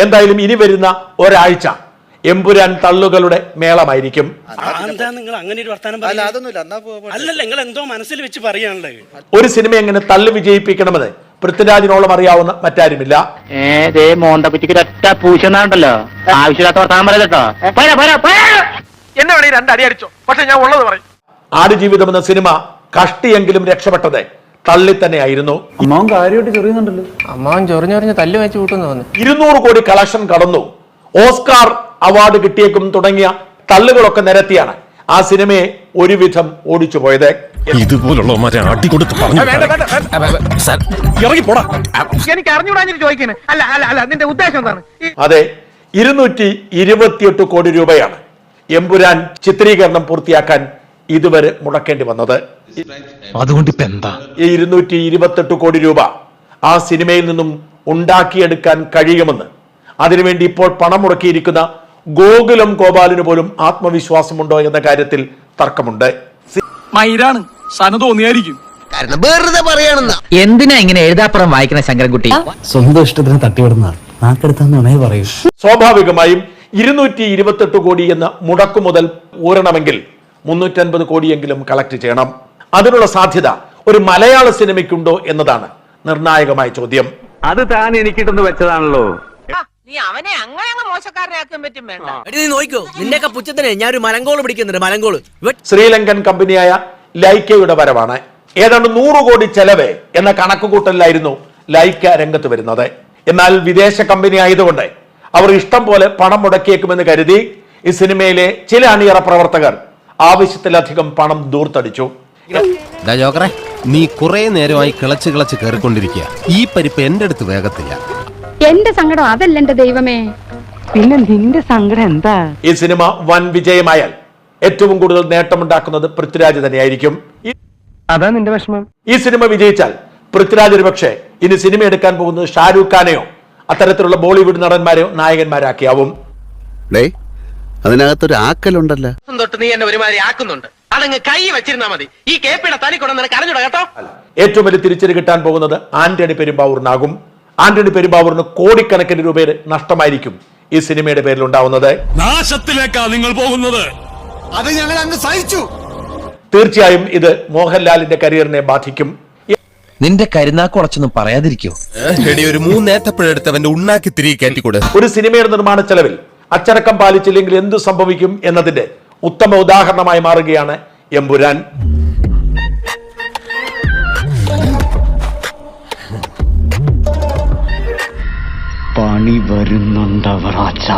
എന്തായാലും ഇനി വരുന്ന ഒരാഴ്ച എമ്പുരാൻ തള്ളുകളുടെ മേളമായിരിക്കും. ഒരു സിനിമ എങ്ങനെ തള്ളു വിജയിപ്പിക്കണമെന്ന് പൃഥ്വിരാജിനോളം അറിയാവുന്ന മറ്റാരുമില്ല. ആടുജീവിതം എന്ന സിനിമ കഷ്ടിയെങ്കിലും രക്ഷപ്പെട്ടത് തള്ളി തന്നെയായിരുന്നു. 200 കോടി കളക്ഷൻ കടന്നു, ഓസ്കാർ അവാർഡ് കിട്ടിയേക്കും തുടങ്ങിയ തള്ളുകളൊക്കെ നിരത്തിയാണ് ആ സിനിമയെ ഒരുവിധം ഓടിച്ചു പോയത്. അതെ, 228 കോടി രൂപയാണ് എമ്പുരാൻ ചിത്രീകരണം പൂർത്തിയാക്കാൻ ഇതുവരെ മുടക്കേണ്ടി വന്നത്. അതുകൊണ്ട് ഇപ്പൊ എന്താ ഈ 228 കോടി രൂപ ആ സിനിമയിൽ നിന്നും ഉണ്ടാക്കിയെടുക്കാൻ കഴിയുമെന്ന് അതിനുവേണ്ടി ഇപ്പോൾ പണം മുടക്കിയിരിക്കുന്ന ഗോകുലം ഗോപാലിന് പോലും ആത്മവിശ്വാസമുണ്ടോ എന്ന കാര്യത്തിൽ തർക്കമുണ്ട്. എന്തിനാ ഇങ്ങനെ എഴുതാപ്പുറം വായിക്കണ ശങ്കരൻകുട്ടി? സ്വന്തം ഇഷ്ടത്തിന് തട്ടിവിടുന്ന നാക്കെടുത്താന്നേ പറയൂ. സ്വാഭാവികമായും 228 കോടി എന്ന മുടക്കു മുതൽ ഊരണമെങ്കിൽ 350 കോടിയെങ്കിലും കളക്ട് ചെയ്യണം. അതിനുള്ള സാധ്യത ഒരു മലയാള സിനിമയ്ക്കുണ്ടോ എന്നതാണ് നിർണായകമായ ചോദ്യം. അത് താൻ എനിക്കിട്ടെന്ന് വെച്ചതാണല്ലോ. നീ അവനെ അങ്ങനെ മോശക്കാരനാക്കാൻ പറ്റും വേണ്ട. നോക്കോ നിന്റെയൊക്കെ പുച്ഛത്തിന് ഞാൻ ഒരു മലങ്കോള് പിടിക്കുന്നുണ്ട്. മലങ്കോള് ശ്രീലങ്കൻ കമ്പനിയായ ലൈക്കയുടെ വരവാണ്. ഏതാണ്ട് 100 കോടി ചെലവ് എന്ന കണക്കുകൂട്ടലിലായിരുന്നു ലൈക്ക രംഗത്ത് വരുന്നത്. എന്നാൽ വിദേശ കമ്പനി ആയതുകൊണ്ട് അവർ ഇഷ്ടം പോലെ പണം മുടക്കിയേക്കുമെന്ന് കരുതി ഈ സിനിമയിലെ ചില അണിയറ പ്രവർത്തകർ ആവശ്യത്തിലധികം പണം ദൂർത്തടിച്ചു. നീ കുറെ നേരമായി കിളച്ച് കിളച്ച് കയറിക്കൊണ്ടിരിക്കുക. ഈ പരിപ്പ് എന്റെ അടുത്ത് വേഗത്തില്ല. എന്റെ സങ്കടം അതല്ല എന്റെ ദൈവമേ. പിന്നെ നിന്റെ സങ്കടം എന്താ? ഈ സിനിമ വൻ വിജയമായാൽ ഏറ്റവും കൂടുതൽ നേട്ടമുണ്ടാക്കുന്നത് പൃഥ്വിരാജ് തന്നെയായിരിക്കും. അതാ നിന്റെ വിഷമം. ഈ സിനിമ വിജയിച്ചാൽ പൃഥ്വിരാജ് ഒരു പക്ഷേ ഇനി സിനിമ എടുക്കാൻ പോകുന്നത് ഷാരൂഖ് ഖാനെയോ അത്തരത്തിലുള്ള ബോളിവുഡ് നടന്മാരെയോ നായകന്മാരാക്കിയാവും. അതിനകത്തൊരു ആക്കലുണ്ടല്ലോ. തൊട്ട് നീ എന്നെ ഒരുമാതിരി ആക്കുന്നുണ്ട്. അതങ്ങ് കൈ വെച്ചിരുന്നാ മതി. ഈ കേപ്പിയുടെ തനി കൊണ്ടു നിനക്ക് അറിഞ്ഞൂടാ കേട്ടോ. ഏറ്റവും വലിയ തിരിച്ചടി കിട്ടാൻ പോകുന്നത് ആന്റണി പെരുമ്പാവൂരിനാകും. ആന്റണി പെരുമ്പാവൂരിന് കോടിക്കണക്കിന് രൂപയുടെ നഷ്ടമായിരിക്കും ഈ സിനിമയുടെ പേരിൽ ഉണ്ടാവുന്നത്. നാശത്തിലേക്കാ നിങ്ങൾ പോകുന്നത്. അത് ഞങ്ങൾ അങ്ങ് സഹിച്ചു. തീർച്ചയായും ഇത് മോഹൻലാലിന്റെ കരിയറിനെ ബാധിക്കും. നിന്റെ കരുനാക്കുളച്ചൊന്നും പറയാതിരിക്കോ? ഒരു 3 ഏത്തപ്പഴെടുത്തവന്റെ ഉണ്ണാക്കി തിരികെ കയറ്റിക്കൊടു. ഒരു സിനിമയുടെ നിർമ്മാണ ചെലവിൽ അച്ചടക്കം പാലിച്ചില്ലെങ്കിൽ എന്തു സംഭവിക്കും എന്നതിന്റെ ഉത്തമ ഉദാഹരണമായി മാറുകയാണ് എമ്പുരാൻ. പണി വരുന്നുണ്ടവറാച്ച.